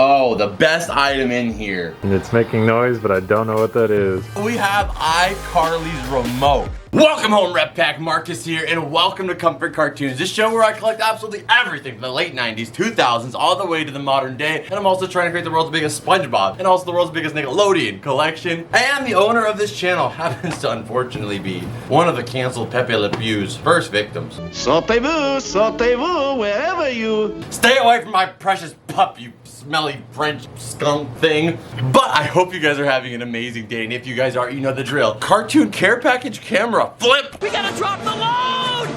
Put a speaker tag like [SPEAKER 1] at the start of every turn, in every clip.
[SPEAKER 1] Oh, the best item in here.
[SPEAKER 2] And it's making noise, but I don't know what that is.
[SPEAKER 1] We have iCarly's remote. Welcome home, Rep Pack. Marcus here, and welcome to Comfort Cartoons, this show where I collect absolutely everything from the late 90s, 2000s, all the way to the modern day. And I'm also trying to create the world's biggest Spongebob, and also the world's biggest Nickelodeon collection. And the owner of this channel happens to unfortunately be one of the canceled Pepe Le Pew's first victims.
[SPEAKER 3] Sortez-vous, wherever you...
[SPEAKER 1] Stay away from my precious pup, you smelly French skunk thing. But I hope you guys are having an amazing day, and if you guys are, you know the drill. Cartoon care package camera flip.
[SPEAKER 4] We gotta drop the load!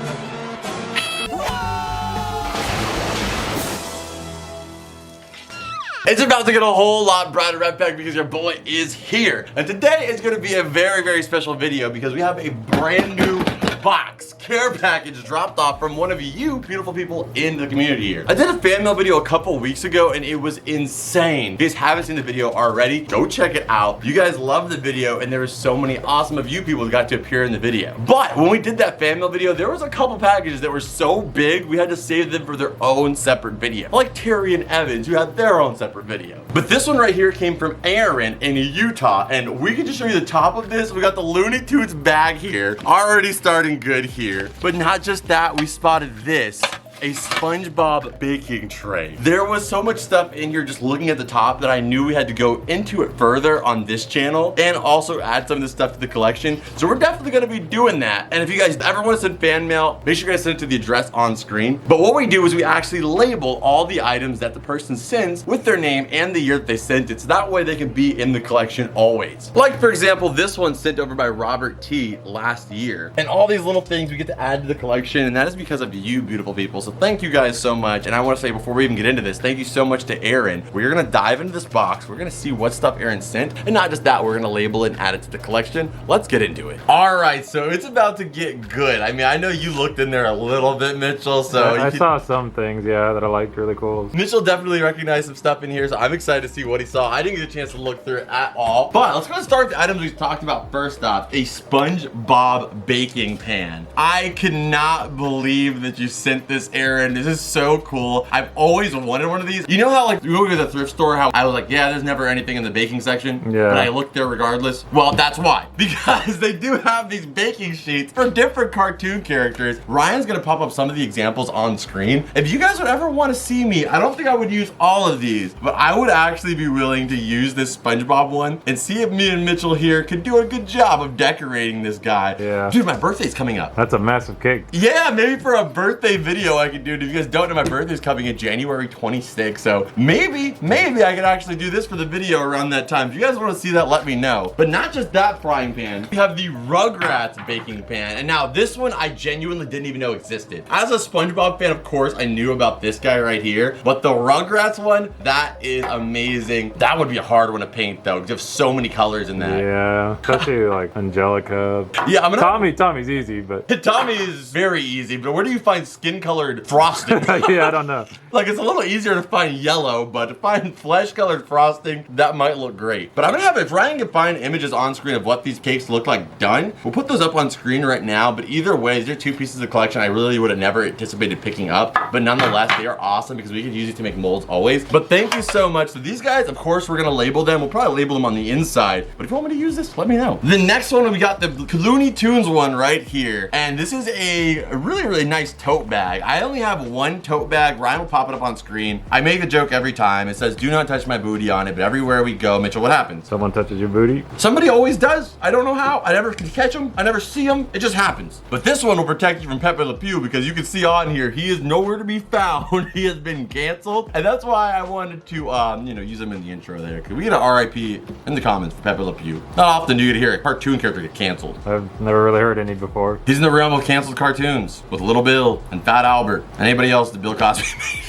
[SPEAKER 1] It's about to get a whole lot brighter, Red Pack, because your boy is here. And today is going to be a very, very special video because we have a brand new box care package dropped off from one of you beautiful people in the community here. I did a fan mail video a couple weeks ago and it was insane. If you guys haven't seen the video already, go check it out. You guys loved the video and there were so many awesome of you people that got to appear in the video. But when we did that fan mail video, there was a couple packages that were so big we had to save them for their own separate video. Like Terry and Evans, who had their own separate video. But this one right here came from Aaron in Utah, and we can just show you the top of this. We got the Looney Tunes bag here, already starting good here. But not just that, we spotted this. A SpongeBob baking tray. There was so much stuff in here just looking at the top that I knew we had to go into it further on this channel and also add some of this stuff to the collection. So we're definitely gonna be doing that. And if you guys ever want to send fan mail, make sure you guys send it to the address on screen. But what we do is we actually label all the items that the person sends with their name and the year that they sent it. So that way they can be in the collection always. Like for example, this one sent over by Robert T last year. And all these little things we get to add to the collection, and that is because of you beautiful people. So thank you guys so much. And I want to say before we even get into this, thank you so much to Aaron. We're gonna dive into this box. We're gonna see what stuff Aaron sent, and not just that, we're gonna label it and add it to the collection. Let's get into it. All right, so it's about to get good. I mean, I know you looked in there a little bit, Mitchell, so
[SPEAKER 2] I saw some things, yeah, that I liked really cool.
[SPEAKER 1] Mitchell definitely recognized some stuff in here, so I'm excited to see what he saw. I didn't get a chance to look through it at all. But let's go and start with the items we talked about first off. A SpongeBob baking pan. I cannot believe that you sent this, Aaron. This is so cool. I've always wanted one of these. You know how like you go to the thrift store, how I was like, yeah, there's never anything in the baking section,
[SPEAKER 2] yeah,
[SPEAKER 1] but I looked there regardless? Well, that's why. Because they do have these baking sheets for different cartoon characters. Ryan's gonna pop up some of the examples on screen. If you guys would ever want to see me, I don't think I would use all of these, but I would actually be willing to use this SpongeBob one and see if me and Mitchell here could do a good job of decorating this guy.
[SPEAKER 2] Yeah.
[SPEAKER 1] Dude, my birthday's coming up.
[SPEAKER 2] That's a massive cake.
[SPEAKER 1] Yeah, maybe for a birthday video I could do. If you guys don't know, my birthday's coming in January 26th, so maybe I could actually do this for the video around that time. If you guys want to see that, let me know. But not just that frying pan, we have the Rugrats baking pan, and now this one I genuinely didn't even know existed. As a SpongeBob fan, of course, I knew about this guy right here, but the Rugrats one, that is amazing. That would be a hard one to paint though, because you have so many colors in that.
[SPEAKER 2] Yeah, especially like Angelica.
[SPEAKER 1] Yeah, I'm gonna...
[SPEAKER 2] Tommy's easy, but...
[SPEAKER 1] Tommy is very easy, but where do you find skin-colored frosting?
[SPEAKER 2] Yeah, I don't know.
[SPEAKER 1] Like, it's a little easier to find yellow, but to find flesh-colored frosting, that might look great. But I'm gonna have, if Ryan can find images on screen of what these cakes look like done, we'll put those up on screen right now. But either way, these are two pieces of collection I really would have never anticipated picking up. But nonetheless, they are awesome because we could use these to make molds always. But thank you so much. So these guys, of course, we're gonna label them. We'll probably label them on the inside. But if you want me to use this, let me know. The next one, we got the Looney Tunes one right here. And this is a really, really nice tote bag. I only have one tote bag. Ryan will pop it up on screen. I make a joke every time. It says, do not touch my booty on it, but everywhere we go, Mitchell, what happens?
[SPEAKER 2] Someone touches your booty?
[SPEAKER 1] Somebody always does. I don't know how. I never catch them. I never see them. It just happens. But this one will protect you from Pepe Le Pew because you can see on here, he is nowhere to be found. He has been canceled. And that's why I wanted to, use him in the intro there. Because we get an RIP in the comments for Pepe Le Pew. Not often do you get to hear a cartoon character get canceled.
[SPEAKER 2] I've never really heard any before.
[SPEAKER 1] He's in the realm of canceled cartoons with Little Bill and Fat Albert and anybody else that Bill Cosby made.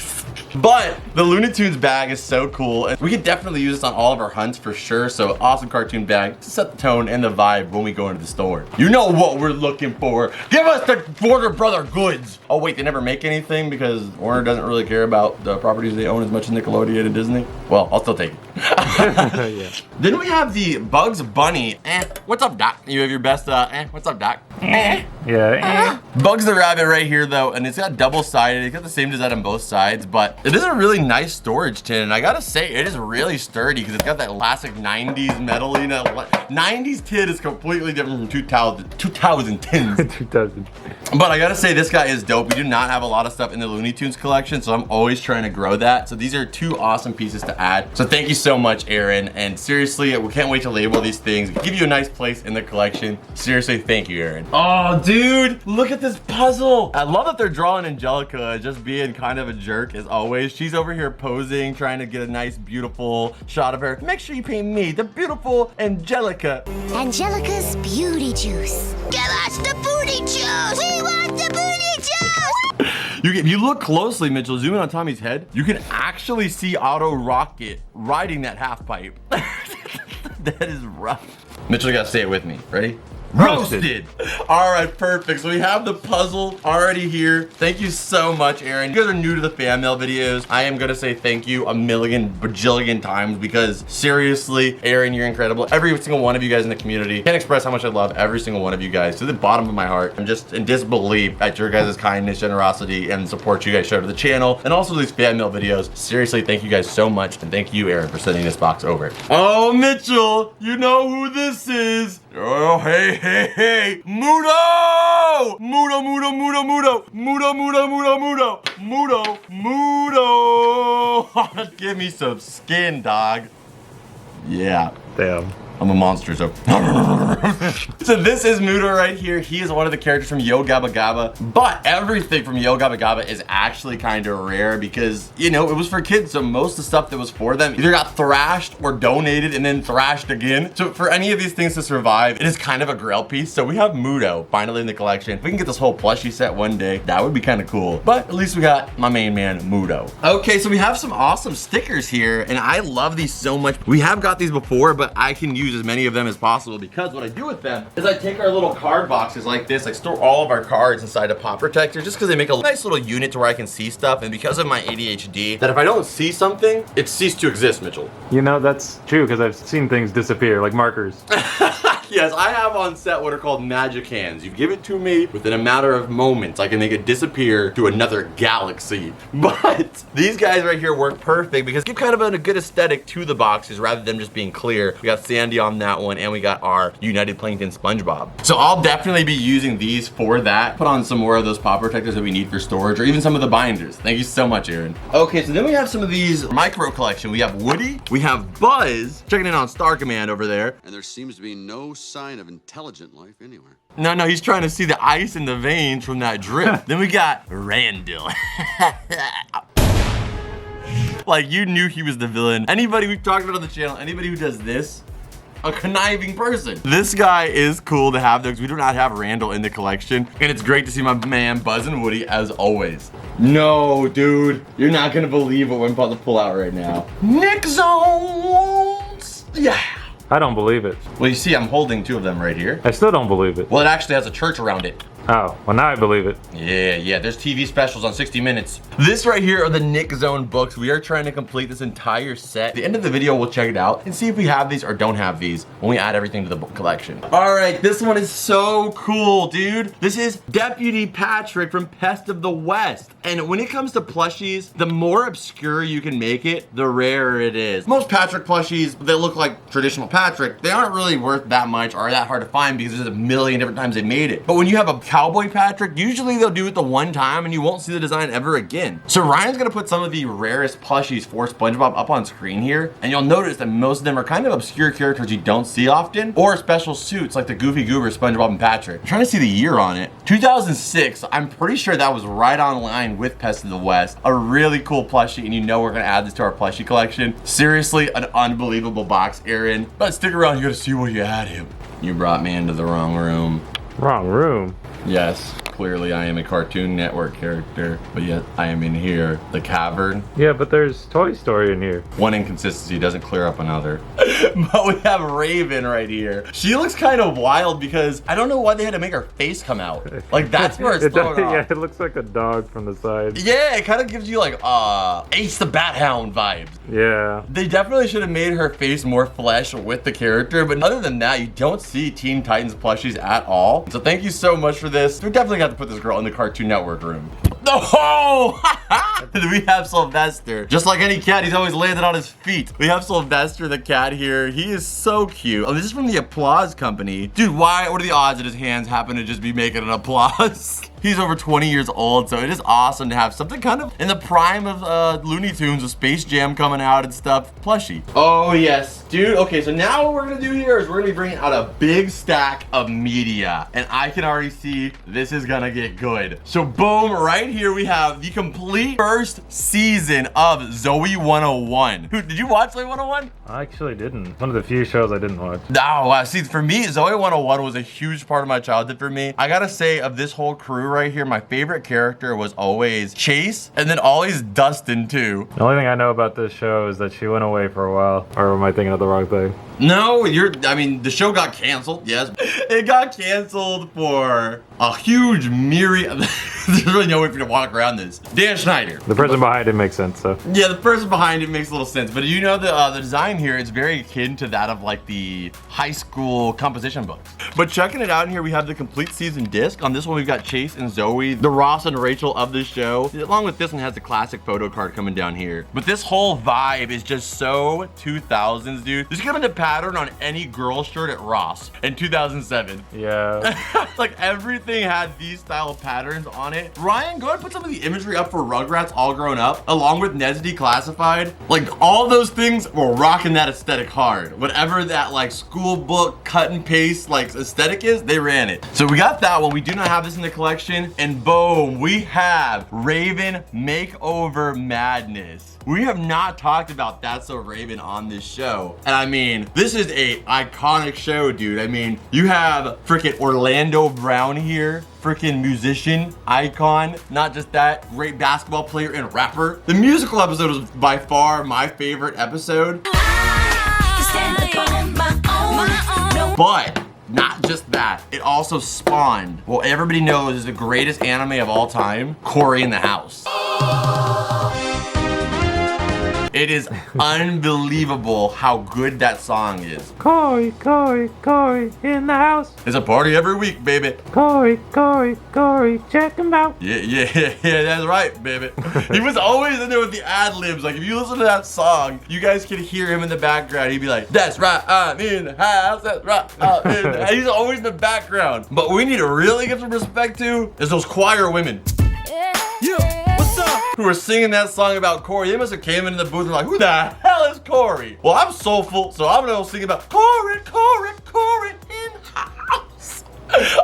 [SPEAKER 1] But the Looney Tunes bag is so cool, and we could definitely use this on all of our hunts for sure. So awesome cartoon bag to set the tone and the vibe when we go into the store. You know what we're looking for. Give us the Warner Brother goods. Oh wait, they never make anything because Warner doesn't really care about the properties they own as much as Nickelodeon and Disney. Well, I'll still take it. Yeah. Then we have the Bugs Bunny. What's up, Doc? You have your best, what's up, Doc?
[SPEAKER 2] Yeah.
[SPEAKER 1] Bugs the Rabbit right here though, and it's got double-sided. It's got the same design on both sides, but it is a really nice storage tin, and I gotta say, it is really sturdy because it's got that classic 90s metal, you know. 90s tin is completely different from 2000 tins.
[SPEAKER 2] 2000.
[SPEAKER 1] But I gotta say, this guy is dope. We do not have a lot of stuff in the Looney Tunes collection, so I'm always trying to grow that. So these are 2 awesome pieces to add. So thank you so much, Aaron. And seriously, we can't wait to label these things, give you a nice place in the collection. Seriously, thank you, Aaron. Oh, dude, look at this puzzle. I love that they're drawing Angelica just being kind of a jerk as always. She's over here posing, trying to get a nice, beautiful shot of her. Make sure you paint me, the beautiful Angelica.
[SPEAKER 3] Angelica's beauty juice. Give us the booty juice! We want the booty juice!
[SPEAKER 1] If you look closely, Mitchell, zoom in on Tommy's head, you can actually see Otto Rocket riding that half pipe. That is rough. Mitchell, you gotta say it with me. Ready? Roasted. All right, perfect. So we have the puzzle already here. Thank you so much, Aaron. You guys are new to the fan mail videos. I am gonna say thank you a million bajillion times because seriously, Aaron, you're incredible. Every single one of you guys in the community. Can't express how much I love every single one of you guys to the bottom of my heart. I'm just in disbelief at your guys' kindness, generosity, and support you guys show to the channel and also these fan mail videos. Seriously, thank you guys so much, and thank you, Aaron, for sending this box over. Oh, Mitchell, you know who this is. Oh, hey, hey, Mudo! Mudo, Mudo, Mudo, Mudo. Mudo, Mudo, Mudo, Mudo. Mudo, Mudo. Give me some skin, dog. Yeah.
[SPEAKER 2] Damn.
[SPEAKER 1] I'm a monster, so. So this is Mudo right here. He is one of the characters from Yo Gabba Gabba, but everything from Yo Gabba Gabba is actually kind of rare because, you know, it was for kids, so most of the stuff that was for them either got thrashed or donated and then thrashed again. So for any of these things to survive, it is kind of a grail piece. So we have Mudo finally in the collection. If we can get this whole plushie set one day, that would be kind of cool. But at least we got my main man, Mudo. Okay, so we have some awesome stickers here, and I love these so much. We have got these before, but I can use as many of them as possible because what I do with them is I take our little card boxes like this, I store all of our cards inside a pop protector just because they make a nice little unit to where I can see stuff, and because of my ADHD, that if I don't see something, it ceases to exist, Mitchell.
[SPEAKER 2] You know, that's true because I've seen things disappear, like markers.
[SPEAKER 1] Yes, I have on set what are called magic hands. You give it to me within a matter of moments, I can make it disappear to another galaxy. But these guys right here work perfect because give kind of a good aesthetic to the boxes rather than just being clear. We got Sandy on that one, and we got our United Plankton SpongeBob. So I'll definitely be using these for that. Put on some more of those pop protectors that we need for storage, or even some of the binders. Thank you so much, Aaron. Okay, so then we have some of these micro collection. We have Woody, we have Buzz, checking in on Star Command over there.
[SPEAKER 5] And there seems to be no sign of intelligent life anywhere.
[SPEAKER 1] No, he's trying to see the ice in the veins from that drip. Then we got Randall. Like, you knew he was the villain. Anybody we've talked about on the channel, anybody who does this, a conniving person. This guy is cool to have though, because we do not have Randall in the collection. And it's great to see my man Buzz and Woody as always. No, dude, you're not gonna believe what we're about to pull out right now. Nick Zones! Yeah.
[SPEAKER 2] I don't believe it.
[SPEAKER 1] Well, you see, I'm holding 2 of them right here.
[SPEAKER 2] I still don't believe it.
[SPEAKER 1] Well, it actually has a church around it.
[SPEAKER 2] Oh, well now I believe it.
[SPEAKER 1] Yeah, there's TV specials on 60 Minutes. This right here are the Nick Zone books. We are trying to complete this entire set. At the end of the video, we'll check it out and see if we have these or don't have these when we add everything to the book collection. All right, this one is so cool, dude. This is Deputy Patrick from Pest of the West. And when it comes to plushies, the more obscure you can make it, the rarer it is. Most Patrick plushies, they look like traditional Patrick. They aren't really worth that much or that hard to find because there's a million different times they made it. But when you have a Cowboy Patrick, usually they'll do it the one time and you won't see the design ever again. So Ryan's gonna put some of the rarest plushies for SpongeBob up on screen here, and you'll notice that most of them are kind of obscure characters you don't see often, or special suits like the Goofy Goober, SpongeBob and Patrick. I'm trying to see the year on it. 2006, I'm pretty sure that was right on line with Pest of the West. A really cool plushie, and you know we're gonna add this to our plushie collection. Seriously, an unbelievable box, Aaron. But stick around, you gotta see where you had him. You brought me into the wrong room.
[SPEAKER 2] Wrong room.
[SPEAKER 1] Yes. Clearly, I am a Cartoon Network character, but yet I am in here, the cavern.
[SPEAKER 2] Yeah, but there's Toy Story in here.
[SPEAKER 1] One inconsistency doesn't clear up another. But we have Raven right here. She looks kind of wild because I don't know why they had to make her face come out. Like, that's where it's throwing off.
[SPEAKER 2] Yeah, it looks like a dog from the side.
[SPEAKER 1] Yeah, it kind of gives you like Ace the Bat Hound vibes.
[SPEAKER 2] Yeah.
[SPEAKER 1] They definitely should have made her face more flesh with the character, but other than that, you don't see Teen Titans plushies at all. So thank you so much for this. We definitely got to put this girl in the Cartoon Network room. Oh! We have Sylvester. Just like any cat, he's always landed on his feet. We have Sylvester the cat here. He is so cute. Oh, this is from the Applause Company. Dude, what are the odds that his hands happen to just be making an applause? He's over 20 years old, so it is awesome to have something kind of in the prime of Looney Tunes with Space Jam coming out and stuff, plushie. Oh yes, dude. Okay, so now what we're gonna do here is we're gonna be bringing out a big stack of media, and I can already see this is gonna get good. So boom, right here we have the complete first season of Zoe 101. Did you watch Zoe 101?
[SPEAKER 2] I actually didn't. One of the few shows I didn't watch.
[SPEAKER 1] Oh, wow. See, for me, Zoe 101 was a huge part of my childhood for me. I gotta say, of this whole crew right here, my favorite character was always Chase, and then always Dustin, too.
[SPEAKER 2] The only thing I know about this show is that she went away for a while. Or am I thinking of the wrong thing?
[SPEAKER 1] No, I mean, the show got canceled, yes. It got canceled for a huge myriad. There's really no way for you to walk around this. Dan Schneider.
[SPEAKER 2] The person behind it makes sense, so.
[SPEAKER 1] Yeah, the person behind it makes a little sense. But you know, the design here is very akin to that of like the high school composition books. But checking it out in here, we have the complete season disc. On this one, we've got Chase and Zoe, the Ross and Rachel of this show. Along with this one has the classic photo card coming down here. But this whole vibe is just so 2000s, dude. This could have been a pattern on any girl shirt at Ross in 2007.
[SPEAKER 2] Yeah.
[SPEAKER 1] Like everything had these style of patterns on it. Ryan, go ahead and put some of the imagery up for Rugrats All Grown Up, along with Ned's Declassified. Like all those things were rocking that aesthetic hard. Whatever that like school book cut and paste like aesthetic is, they ran it. So we got that one. We do not have this in the collection. And boom, we have Raven Makeover Madness. We have not talked about That's So Raven on this show. And I mean, this is a iconic show, dude. I mean, you have freaking Orlando Brown here, freaking musician, icon. Not just that, great basketball player and rapper. The musical episode was by far my favorite episode. But not just that, it also spawned what everybody knows is the greatest anime of all time, Cory in the House. It is unbelievable how good that song is.
[SPEAKER 2] Cory, Cory, Cory in the house.
[SPEAKER 1] It's a party every week, baby.
[SPEAKER 2] Cory, Cory, Cory, check him out.
[SPEAKER 1] Yeah, that's right, baby. He was always in there with the ad-libs. Like, if you listen to that song, you guys can hear him in the background. He'd be like, that's right, I'm in the house, that's right, I'm in the house. He's always in the background. But what we need to really give some respect to is those choir women. Yeah, what's up? Who were singing that song about Cory. They must have came into the booth and like, who the hell is Cory? Well, I'm soulful, so I'm gonna sing about Cory, Cory, Cory in the house.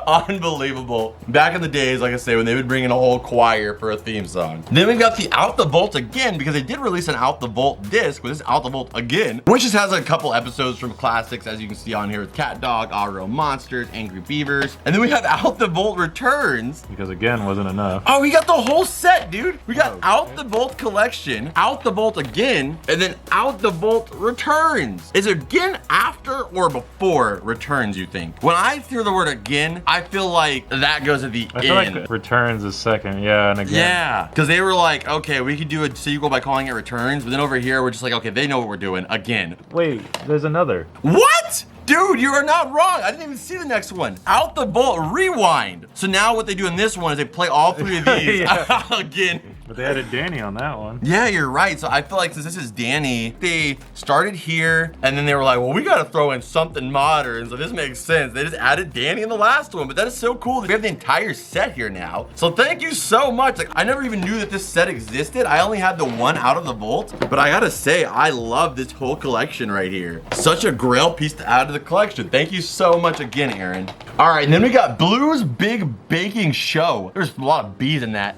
[SPEAKER 1] Unbelievable. Back in the days, like I say, when they would bring in a whole choir for a theme song. Then we got the Out the Vault again, because they did release an Out the Vault disc, but this is Out the Vault again, which just has a couple episodes from classics, as you can see on here with Cat Dog, All Real Monsters, Angry Beavers. And then we have Out the Vault Returns.
[SPEAKER 2] Because again, wasn't enough.
[SPEAKER 1] Oh, we got the whole set, dude. We got Out the Vault Collection, Out the Vault again, and then Out the Vault Returns. Is it again after or before Returns, you think? When I hear the word again, I feel like that goes at the
[SPEAKER 2] I feel
[SPEAKER 1] end.
[SPEAKER 2] like Returns is second, yeah, and again.
[SPEAKER 1] Yeah, because they were like, okay, we could do a sequel by calling it Returns, but then over here, we're just like, okay, they know what we're doing, again.
[SPEAKER 2] Wait, there's another.
[SPEAKER 1] What? Dude, you are not wrong. I didn't even see the next one. Out the Vault Rewind. So now what they do in this one is they play all three of these again.
[SPEAKER 2] But they added Danny on that one.
[SPEAKER 1] Yeah, you're right. So I feel like since this is Danny, they started here and then they were like, well, we gotta throw in something modern. So this makes sense. They just added Danny in the last one, but that is so cool. We have the entire set here now. So thank you so much. Like, I never even knew that this set existed. I only had the one Out of the Vault, but I gotta say, I love this whole collection right here. Such a grail piece to add to the collection. Thank you so much again, Aaron. All right, and then we got Blue's Big Baking Show. There's a lot of B's in that.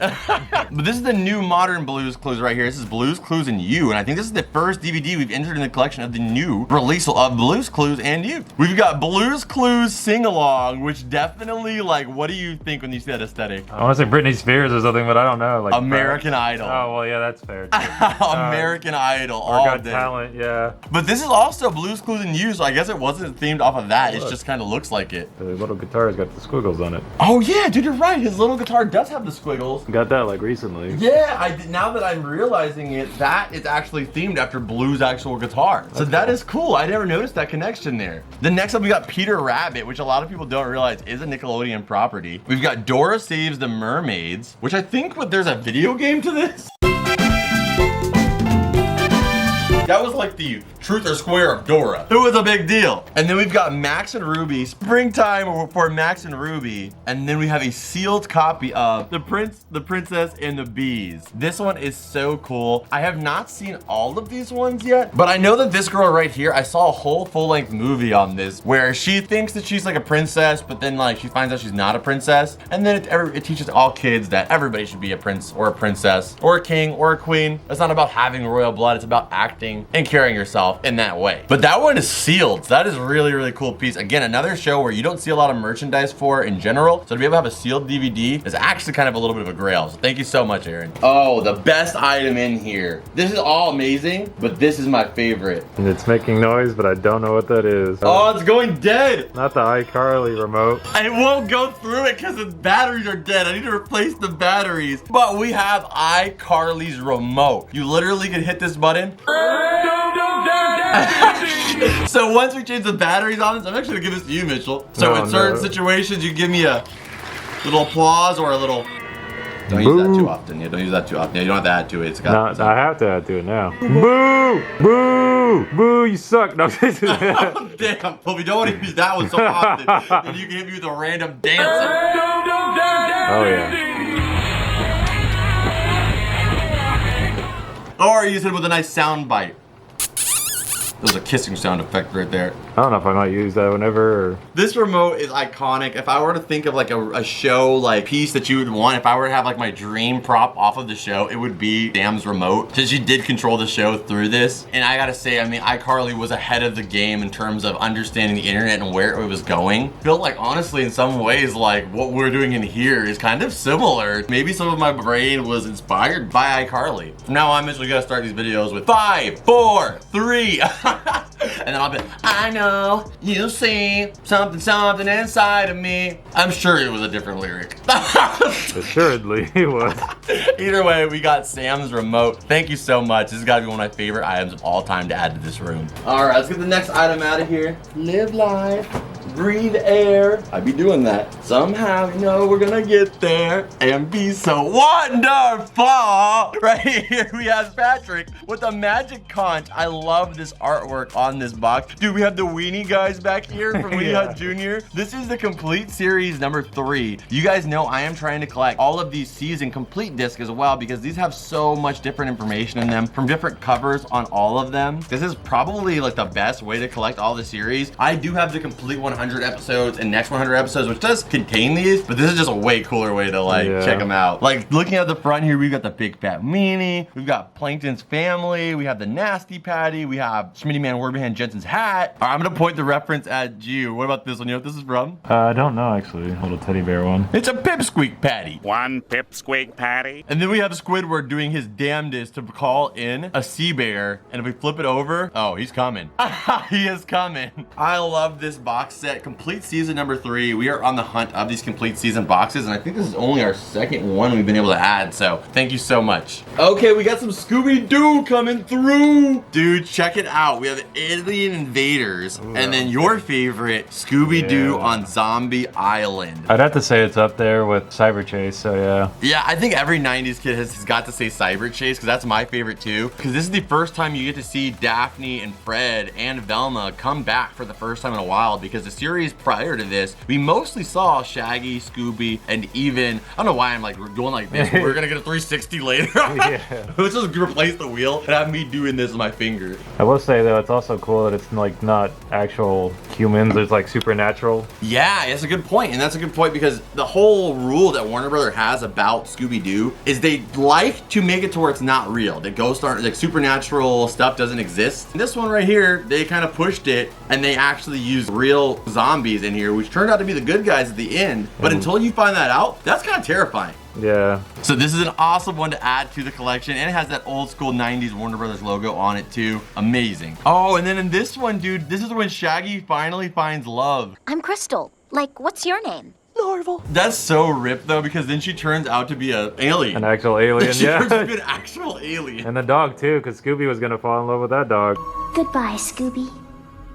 [SPEAKER 1] But this is the new modern Blues Clues right here. This is Blues Clues and You, and I think this is the first DVD we've entered in the collection of the new release of Blues Clues and You. We've got Blues Clues Sing Along, which definitely, like, what do you think when you see that aesthetic?
[SPEAKER 2] I want to say Britney Spears or something, but I don't know. Like
[SPEAKER 1] American Idol.
[SPEAKER 2] Oh well, yeah, that's fair. Too.
[SPEAKER 1] American Idol.
[SPEAKER 2] Or
[SPEAKER 1] All
[SPEAKER 2] Got
[SPEAKER 1] day.
[SPEAKER 2] Talent, yeah.
[SPEAKER 1] But this is also Blues Clues and You, so I guess it wasn't themed off of that. It just kind of looks like it.
[SPEAKER 2] The little guitar's got the squiggles on it.
[SPEAKER 1] Oh yeah, dude, you're right. His little guitar does have the squiggles.
[SPEAKER 2] Got that like recently.
[SPEAKER 1] Yeah, I did. Now that I'm realizing it, that is actually themed after Blue's actual guitar. So that is cool. I never noticed that connection there. Then next up, we got Peter Rabbit, which a lot of people don't realize is a Nickelodeon property. We've got Dora Saves the Mermaids, which I think there's a video game to this. That was like the truth or square of Dora. It was a big deal. And then we've got Max and Ruby, Springtime for Max and Ruby. And then we have a sealed copy of The Princess, and the Bees. This one is so cool. I have not seen all of these ones yet, but I know that this girl right here, I saw a whole full-length movie on this where she thinks that she's like a princess, but then like she finds out she's not a princess. And then it teaches all kids that everybody should be a prince or a princess or a king or a queen. It's not about having royal blood. It's about acting and carrying yourself in that way. But that one is sealed. So that is a really, really cool piece. Again, another show where you don't see a lot of merchandise for in general. So to be able to have a sealed DVD is actually kind of a little bit of a grail. So thank you so much, Aaron. Oh, the best item in here. This is all amazing, but this is my favorite.
[SPEAKER 2] And it's making noise, but I don't know what that is.
[SPEAKER 1] Oh, it's going dead.
[SPEAKER 2] Not the iCarly remote.
[SPEAKER 1] I won't go through it because the batteries are dead. I need to replace the batteries. But we have iCarly's remote. You literally can hit this button. So once we change the batteries on this, I'm actually gonna give this to you, Mitchell. So in certain situations, you give me a little applause or a little. Don't use that too often. Yeah, don't use that too often. Yeah, you don't have to add to it. It's got.
[SPEAKER 2] No, I have to add to it now. Boo! Boo! Boo! You suck. No.
[SPEAKER 1] Damn. Well, we don't want to use that one so often. Then you can hit me with a random dancing.
[SPEAKER 2] Oh yeah.
[SPEAKER 1] Or use it with a nice sound bite. There's a kissing sound effect right there.
[SPEAKER 2] I don't know if I might use that whenever.
[SPEAKER 1] This remote is iconic. If I were to think of like a show like piece that you would want, if I were to have like my dream prop off of the show, it would be Sam's remote. Since you did control the show through this. And I gotta say, I mean, iCarly was ahead of the game in terms of understanding the internet and where it was going. I feel like honestly, in some ways, like what we're doing in here is kind of similar. Maybe some of my brain was inspired by iCarly. From now on, Mitchell, we gotta start these videos with 5, 4, 3. And then I'll be, I know you see something inside of me. I'm sure it was a different lyric.
[SPEAKER 2] Assuredly, it was.
[SPEAKER 1] Either way, we got Sam's remote. Thank you so much. This has got to be one of my favorite items of all time to add to this room. All right, let's get the next item out of here. Live life, breathe air. I'd be doing that. Somehow, you know, we're gonna get there and be so wonderful. Right here, we have Patrick with a magic conch. I love this artwork on this box. Dude, we have the Weenie guys back here from Weenie Hut Jr. This is the complete series number 3. You guys know I am trying to collect all of these season complete discs as well because these have so much different information in them from different covers on all of them. This is probably like the best way to collect all the series. I do have the complete 100 episodes and next 100 episodes, which does contain these, but this is just a way cooler way to like check them out. Like looking at the front here, we've got the Big Fat Meanie, we've got Plankton's Family, we have the Nasty Patty, we have Schmitty Man Wordman Jensen's hat. All right, I'm gonna point the reference at you. What about this one? You know what this is from?
[SPEAKER 2] I don't know actually. Little teddy bear one.
[SPEAKER 1] It's a Pipsqueak Patty.
[SPEAKER 4] One pipsqueak patty.
[SPEAKER 1] And then we have Squidward doing his damnedest to call in a sea bear. And if we flip it over, oh, he's coming. He is coming. I love this box set. Complete season number 3. We are on the hunt of these complete season boxes. And I think this is only our second one we've been able to add. So thank you so much. Okay, we got some Scooby-Doo coming through. Dude, check it out. We have Alien Invaders. And then your favorite, Scooby-Doo on Zombie Island.
[SPEAKER 2] I'd have to say it's up there with Cyber Chase, so yeah.
[SPEAKER 1] Yeah, I think every 90s kid has got to say Cyber Chase because that's my favorite too. Because this is the first time you get to see Daphne and Fred and Velma come back for the first time in a while because the series prior to this, we mostly saw Shaggy, Scooby, and even, I don't know why I'm like going like this, but we're gonna get a 360 later.
[SPEAKER 2] Yeah.
[SPEAKER 1] Let's just replace the wheel and have me doing this with my finger.
[SPEAKER 2] I will say though, it's also cool that it's like not actual humans. It's like supernatural.
[SPEAKER 1] Yeah, that's a good point, and that's a good point because the whole rule that Warner Brother has about Scooby-Doo is they like to make it to where it's not real. The ghosts aren't, like supernatural stuff doesn't exist. This one right here, they kind of pushed it and they actually used real zombies in here, which turned out to be the good guys at the end. But until you find that out, that's kind of terrifying.
[SPEAKER 2] Yeah.
[SPEAKER 1] So this is an awesome one to add to the collection, and it has that old school 90s Warner Brothers logo on it too. Amazing. Oh, and then in this one, dude, this is when Shaggy finally finds love.
[SPEAKER 3] I'm Crystal. Like, what's your name?
[SPEAKER 1] Marvel. That's so ripped though, because then she turns out to be an alien.
[SPEAKER 2] An actual alien,
[SPEAKER 1] She turns out to
[SPEAKER 2] yeah.
[SPEAKER 1] be an actual alien.
[SPEAKER 2] And the dog too, because Scooby was gonna fall in love with that dog.
[SPEAKER 3] Goodbye, Scooby.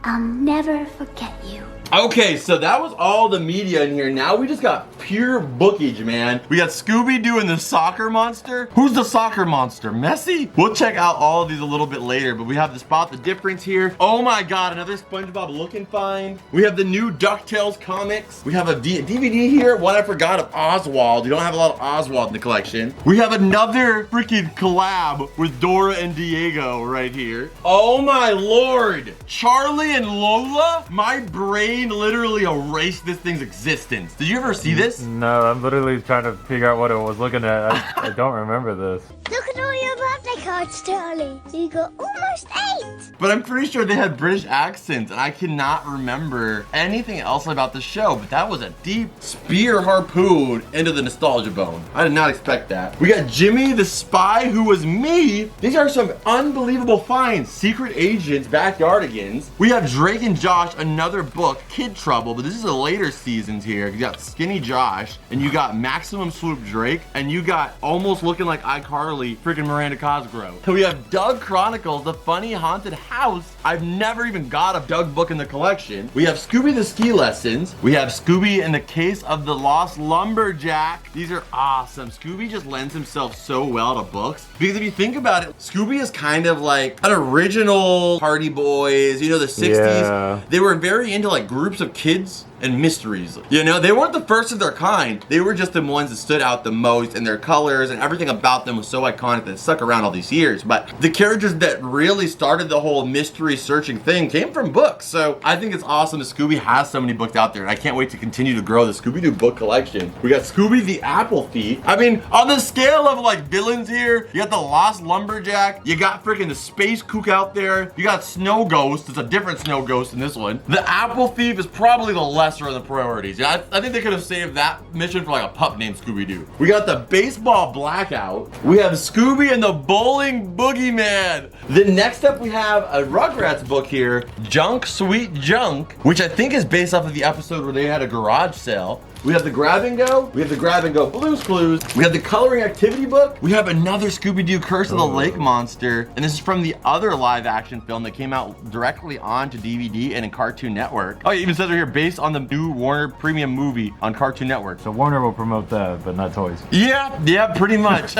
[SPEAKER 3] I'll never forget you.
[SPEAKER 1] Okay, so that was all the media in here. Now we just got pure bookage, man. We got Scooby doing the soccer monster. Who's the soccer monster? Messi? We'll check out all of these a little bit later, but we have to spot the difference here. Oh my God, another SpongeBob looking find. We have the new DuckTales comics. We have a DVD here. One I forgot of Oswald. You don't have a lot of Oswald in the collection. We have another freaking collab with Dora and Diego right here. Oh my Lord. Charlie and Lola? My brain literally erased this thing's existence. Did you ever see this?
[SPEAKER 2] No, I'm literally trying to figure out what I was looking at. I don't remember this.
[SPEAKER 3] Look at all your birthday cards, Charlie. You got almost 8.
[SPEAKER 1] But I'm pretty sure they had British accents, and I cannot remember anything else about the show, but that was a deep spear harpoon into the nostalgia bone. I did not expect that. We got Jimmy the Spy Who Was Me. These are some unbelievable finds. Secret Agents, Backyardigans. We have Drake and Josh, another book, Kid Trouble, but this is the later seasons here. You got Skinny Josh, and you got Maximum Swoop Drake, and you got almost looking like iCarly, freaking Miranda Cosgrove. We have Doug Chronicles, the funny haunted house. I've never even got a Doug book in the collection. We have Scooby the Ski Lessons. We have Scooby in the Case of the Lost Lumberjack. These are awesome. Scooby just lends himself so well to books because if you think about it, Scooby is kind of like an original Hardy Boys, you know, the 60s.
[SPEAKER 2] Yeah.
[SPEAKER 1] They were very into like groups of kids and mysteries. You know, they weren't the first of their kind. They were just the ones that stood out the most, and their colors and everything about them was so iconic that it stuck around all these years. But the characters that really started the whole mystery searching thing came from books. So I think it's awesome that Scooby has so many books out there, and I can't wait to continue to grow the Scooby-Doo book collection. We got Scooby the Apple Thief. I mean, on the scale of like villains here, you got the Lost Lumberjack, you got freaking the Space Kook out there, you got Snow Ghost. It's a different Snow Ghost in this one. The Apple Thief is probably the lesser of the priorities. Yeah, I think they could have saved that mission for like a pup named Scooby-Doo. We got the Baseball Blackout. We have Scooby and the Bowling Boogeyman. Then next up we have a Rugrats book here, Junk Sweet Junk, which I think is based off of the episode where they had a garage sale. We have the Grab and Go. We have the Grab and Go Blues Clues. We have the Coloring Activity book. We have another Scooby-Doo Curse of the Lake Monster. And this is from the other live action film that came out directly onto DVD and in Cartoon Network. Oh, it even says right here, based on the new Warner Premium movie on Cartoon Network.
[SPEAKER 2] So Warner will promote that, but not toys.
[SPEAKER 1] Yeah, pretty much.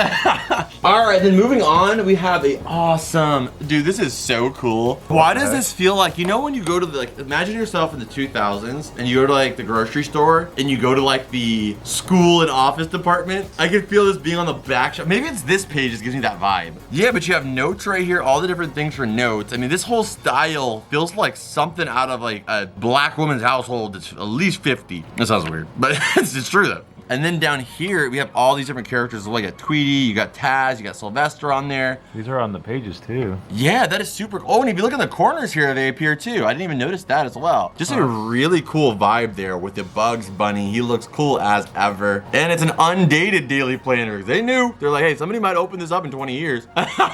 [SPEAKER 1] All right, then moving on, we have a awesome, dude, this is so cool. Why does this feel like, you know when you go to the, like, imagine yourself in the 2000s and you go to like the grocery store and you go to like the school and office department. I can feel this being on the back shelf. Maybe it's this page that gives me that vibe. Yeah, but you have notes right here, all the different things for notes. I mean, this whole style feels like something out of like a black woman's household that's at least 50. That sounds weird, but it's true though. And then down here, we have all these different characters. Like a Tweety, you got Taz, you got Sylvester on there.
[SPEAKER 2] These are on the pages too.
[SPEAKER 1] Yeah, that is super cool. Oh, and if you look in the corners here, they appear too. I didn't even notice that as well. Just a really cool vibe there with the Bugs Bunny. He looks cool as ever. And it's an undated daily planner. They knew. They're like, hey, somebody might open this up in 20 years.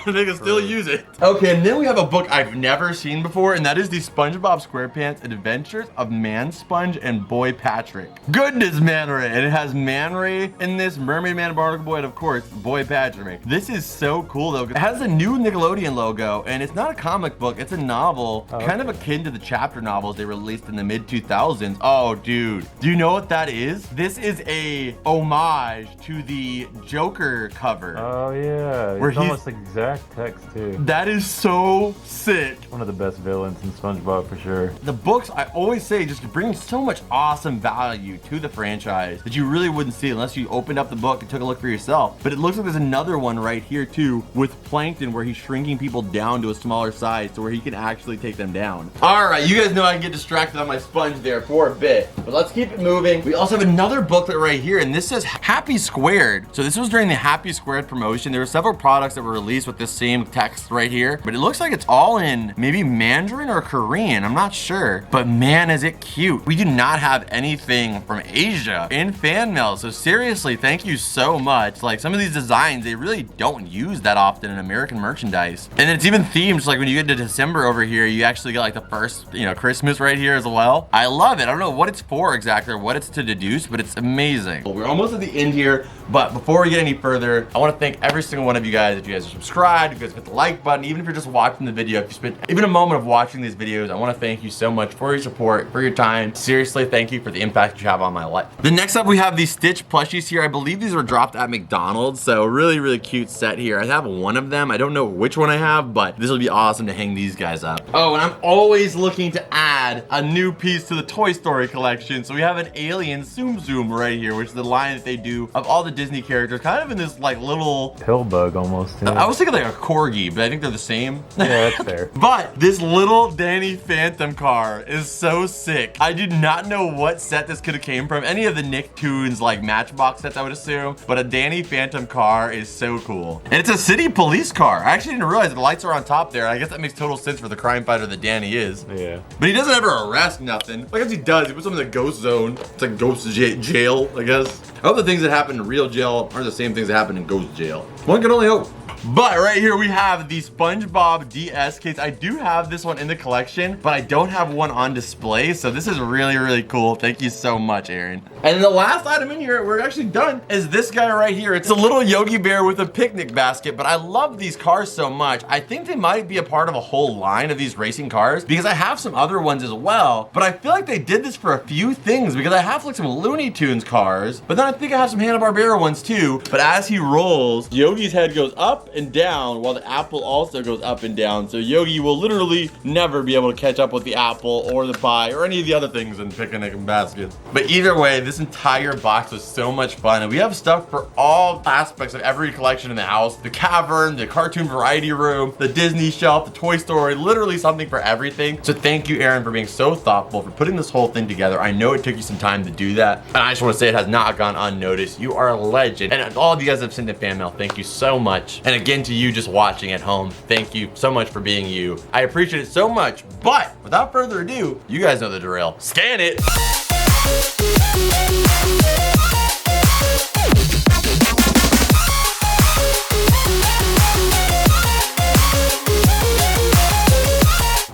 [SPEAKER 1] They can still use it. Okay, and then we have a book I've never seen before, and that is the SpongeBob SquarePants Adventures of Man Sponge and Boy Patrick. Goodness, man, right? And it has Man Ray in this, Mermaid Man, Barnacle Boy, and of course, Boy Patrick. This is so cool though. It has a new Nickelodeon logo, and it's not a comic book, it's a novel, kind of akin to the chapter novels they released in the mid 2000s. Oh, dude, do you know what that is? This is a homage to the Joker cover.
[SPEAKER 2] Oh yeah,
[SPEAKER 1] Where
[SPEAKER 2] it's almost the exact text too.
[SPEAKER 1] That is so sick.
[SPEAKER 2] One of the best villains in SpongeBob for sure.
[SPEAKER 1] The books, I always say, just bring so much awesome value to the franchise that you really wouldn't see unless you opened up the book and took a look for yourself. But it looks like there's another one right here too with Plankton where he's shrinking people down to a smaller size to where he can actually take them down. All right, you guys know I can get distracted on my sponge there for a bit, but let's keep it moving. We also have another booklet right here, and this says Happy Squared. So this was during the Happy Squared promotion. There were several products that were released with this same text right here, but it looks like it's all in maybe Mandarin or Korean. I'm not sure, but man, is it cute. We do not have anything from Asia in fan mail, so seriously, thank you so much. Like, some of these designs, they really don't use that often in American merchandise. And then it's even themed, so like when you get to December over here, you actually get like the first, Christmas right here as well. I love it. I don't know what it's for exactly or what it's to deduce, but it's amazing. Well, we're almost at the end here, but before we get any further, I want to thank every single one of you guys. If you guys are subscribed, if you guys hit the like button, even if you're just watching the video, if you spent even a moment of watching these videos, I want to thank you so much for your support, for your time. Seriously, thank you for the impact you have on my life. The next up, we have these Stitch plushies here. I believe these were dropped at McDonald's, so really, really cute set here. I have one of them. I don't know which one I have, but this will be awesome to hang these guys up. Oh, and I'm always looking to add a new piece to the Toy Story collection. So we have an alien Zoom Zoom right here, which is the line that they do of all the Disney characters, kind of in this like little
[SPEAKER 2] pill bug almost. Yeah.
[SPEAKER 1] I was thinking like a corgi, but I think they're the same.
[SPEAKER 2] Yeah, that's fair.
[SPEAKER 1] But this little Danny Phantom car is so sick. I do not know what set this could have came from. Any of the Nicktoons like Matchbox sets, I would assume. But a Danny Phantom car is so cool. And it's a city police car. I actually didn't realize the lights are on top there. I guess that makes total sense for the crime fighter that Danny is.
[SPEAKER 2] Yeah.
[SPEAKER 1] But he doesn't ever arrest nothing. I guess he does. He puts them in the ghost zone. It's like ghost jail, I guess. I hope the things that happen in real jail are the same things that happen in ghost jail. One can only hope. But right here we have the SpongeBob DS Case. I do have this one in the collection, but I don't have one on display. So this is really, really cool. Thank you so much, Aaron. And then the last item in here, we're actually done, is this guy right here. It's a little Yogi Bear with a picnic basket, but I love these cars so much. I think they might be a part of a whole line of these racing cars because I have some other ones as well, but I feel like they did this for a few things because I have like some Looney Tunes cars, but then I think I have some Hanna-Barbera ones too. But as he rolls, Yogi's head goes up and down while the apple also goes up and down. So Yogi will literally never be able to catch up with the apple or the pie or any of the other things in picnic and baskets. But either way, this entire box was so much fun, and we have stuff for all aspects of every collection in the house. The cavern, the cartoon variety room, the Disney shelf, the Toy Story, literally something for everything. So thank you, Aaron, for being so thoughtful, for putting this whole thing together. I know it took you some time to do that, and I just want to say it has not gone unnoticed. You are a legend, and all of you guys have sent in fan mail, thank you so much. And again, to you just watching at home, thank you so much for being you. I appreciate it so much, but without further ado, you guys know the drill. Scan it.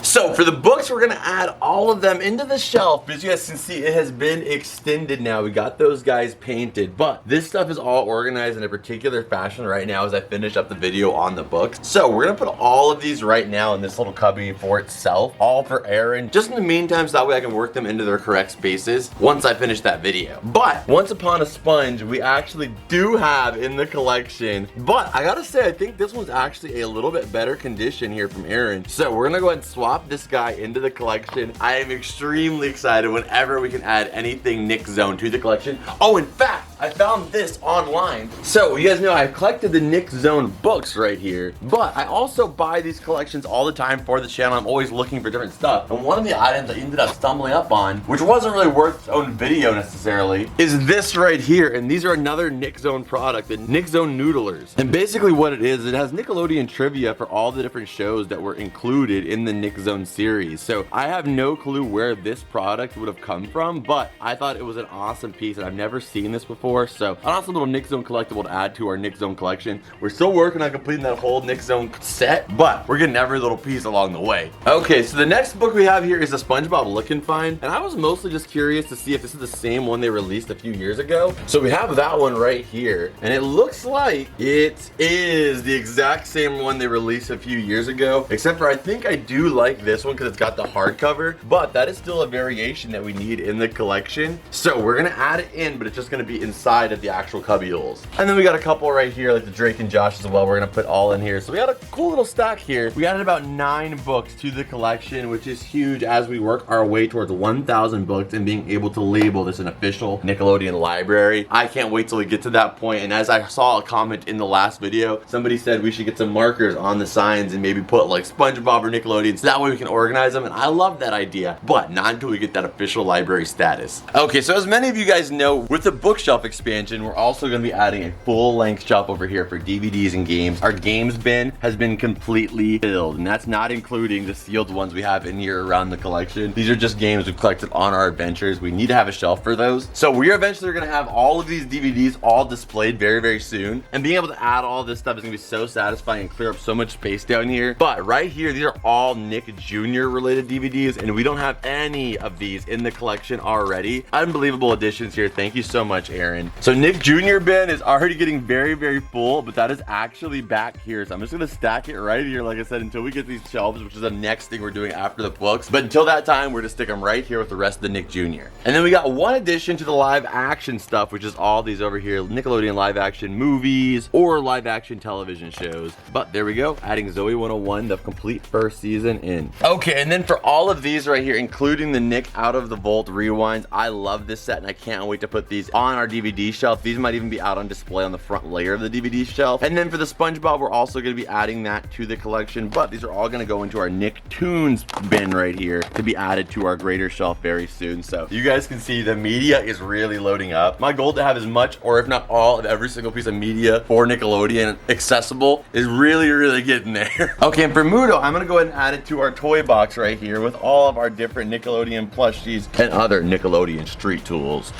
[SPEAKER 1] So for the books, we're gonna add all of them into the shelf. As you guys can see, it has been extended now. We got those guys painted, but this stuff is all organized in a particular fashion right now as I finish up the video on the books. So we're gonna put all of these right now in this little cubby for itself, all for Aaron, just in the meantime, so that way I can work them into their correct spaces once I finish that video. But Once Upon a Sponge, we actually do have in the collection, but I gotta say, I think this one's actually a little bit better condition here from Aaron. So we're gonna go ahead and swap this guy into the collection. I am extremely excited whenever we can add anything Nick Zone to the collection. Oh, in fact, I found this online. So you guys know I've collected the Nick Zone books right here, but I also buy these collections all the time for the channel. I'm always looking for different stuff. And one of the items I ended up stumbling up on, which wasn't really worth its own video necessarily, is this right here. And these are another Nick Zone product, the Nick Zone Noodlers. And basically what it is, it has Nickelodeon trivia for all the different shows that were included in the Nick Zone series. So I have no clue where this product would have come from, but I thought it was an awesome piece and I've never seen this before. before. So an awesome little Nick Zone collectible to add to our Nick Zone collection. We're still working on completing that whole Nick Zone set, but we're getting every little piece along the way. Okay, so the next book we have here is a SpongeBob Look and Find, and I was mostly just curious to see if this is the same one they released a few years ago. So we have that one right here, and it looks like it is the exact same one they released a few years ago, except for I think I do like this one because it's got the hardcover, but that is still a variation that we need in the collection. So we're gonna add it in, but it's just gonna be inside of the actual cubby holes. And then we got a couple right here, like the Drake and Josh as well. We're gonna put all in here. So we got a cool little stack here. We added about 9 books to the collection, which is huge as we work our way towards 1,000 books and being able to label this an official Nickelodeon library. I can't wait till we get to that point. And as I saw a comment in the last video, somebody said we should get some markers on the signs and maybe put like SpongeBob or Nickelodeon so that way we can organize them. And I love that idea, but not until we get that official library status. Okay, so as many of you guys know, with the bookshelf expansion, we're also going to be adding a full-length shelf over here for DVDs and games. Our games bin has been completely filled, and that's not including the sealed ones we have in here around the collection. These are just games we've collected on our adventures. We need to have a shelf for those. So we are eventually going to have all of these DVDs all displayed very, very soon. And being able to add all this stuff is going to be so satisfying and clear up so much space down here. But right here, these are all Nick Jr. related DVDs, and we don't have any of these in the collection already. Unbelievable additions here. Thank you so much, Aaron. So Nick Jr. bin is already getting very, very full, but that is actually back here. So I'm just going to stack it right here, like I said, until we get these shelves, which is the next thing we're doing after the books. But until that time, we're going to stick them right here with the rest of the Nick Jr. And then we got one addition to the live action stuff, which is all these over here, Nickelodeon live action movies or live action television shows. But there we go, adding Zoe 101, the complete first season in. Okay, and then for all of these right here, including the Nick Out of the Vault rewinds, I love this set and I can't wait to put these on our DVD shelf. These might even be out on display on the front layer of the DVD shelf. And then for the SpongeBob, we're also going to be adding that to the collection, but these are all going to go into our Nicktoons bin right here to be added to our greater shelf very soon. So you guys can see the media is really loading up. My goal to have as much, or if not all, of every single piece of media for Nickelodeon accessible is really, really getting there. Okay, and for Mudo, I'm going to go ahead and add it to our toy box right here with all of our different Nickelodeon plushies and other Nickelodeon street tools.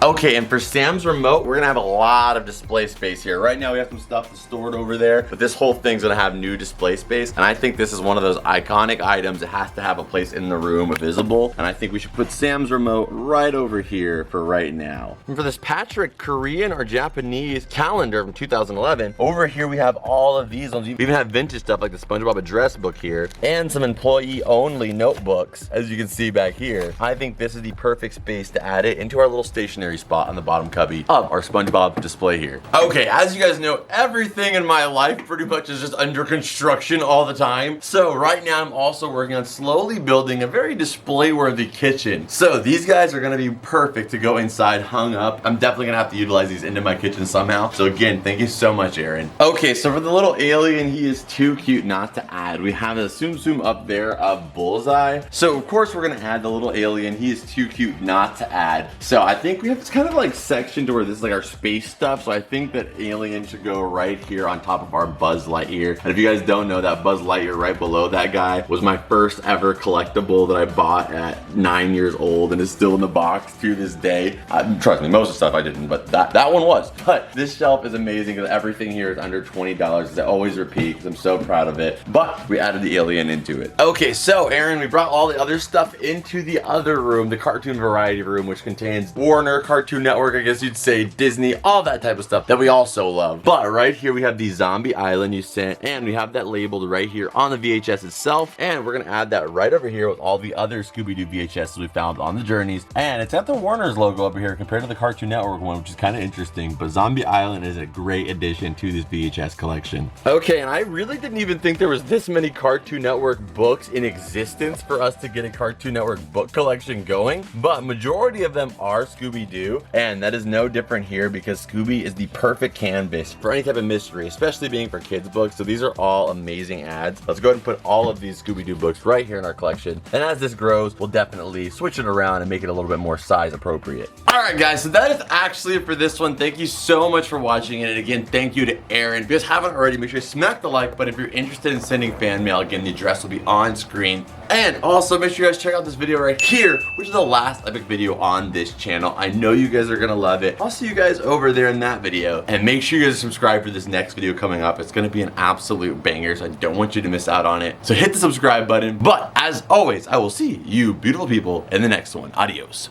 [SPEAKER 1] Okay, and for Sam's remote, we're gonna have a lot of display space here. Right now we have some stuff stored over there, but this whole thing's gonna have new display space, and I think this is one of those iconic items that has to have a place in the room visible, and I think we should put Sam's remote right over here for right now. And for this Patrick Korean or Japanese calendar from 2011, over here we have all of these ones. We even have vintage stuff like the SpongeBob address book here, and some employee-only notebooks, as you can see back here. I think this is the perfect space to add it into our little stationery spot on the bottom cubby of our SpongeBob display here. Okay, as you guys know, everything in my life pretty much is just under construction all the time. So right now I'm also working on slowly building a very display-worthy kitchen. So these guys are gonna be perfect to go inside hung up. I'm definitely gonna have to utilize these into my kitchen somehow. So again, thank you so much, Aaron. Okay, so for the little alien, he is too cute not to add. We have a Tsum Tsum up there of Bullseye. So of course we're gonna add the little alien. He is too cute not to add. So I think we have this kind of like section to where this is like our space stuff. So I think that alien should go right here on top of our Buzz Lightyear. And if you guys don't know, that Buzz Lightyear right below that guy was my first ever collectible that I bought at 9 years old and is still in the box to this day. Trust me, most of the stuff I didn't, but that one was. But this shelf is amazing because everything here is under $20, as I always repeat, because I'm so proud of it. But we added the alien into it. Okay, so Aaron, we brought all the other stuff into the other room, the cartoon variety room, which contains Warner, Cartoon Network, I guess you'd say, Disney, all that type of stuff that we also love. But right here we have the Zombie Island you sent, and we have that labeled right here on the VHS itself, and we're gonna add that right over here with all the other Scooby-Doo VHSs we found on the journeys. And it's got the Warner's logo over here compared to the Cartoon Network one, which is kind of interesting, but Zombie Island is a great addition to this VHS collection. Okay, and I really didn't even think there was this many Cartoon Network books in existence for us to get a Cartoon Network book collection going, but majority of them are Scooby-Doo, and that is no different here because Scooby is the perfect canvas for any type of mystery, especially being for kids books. So these are all amazing ads. Let's go ahead and put all of these Scooby-Doo books right here in our collection, and as this grows, we'll definitely switch it around and make it a little bit more size appropriate. Alright guys, so that is actually it for this one. Thank you so much for watching it, and again, thank you to Aaron. If you guys haven't already, make sure you smack the like button. If you're interested in sending fan mail, again, the address will be on screen. And also make sure you guys check out this video right here, which is the last epic video on this channel. I know you guys are gonna love it. I'll see you guys over there in that video. And make sure you guys subscribe for this next video coming up. It's gonna be an absolute banger, so I don't want you to miss out on it. So hit the subscribe button. But as always, I will see you beautiful people in the next one. Adios.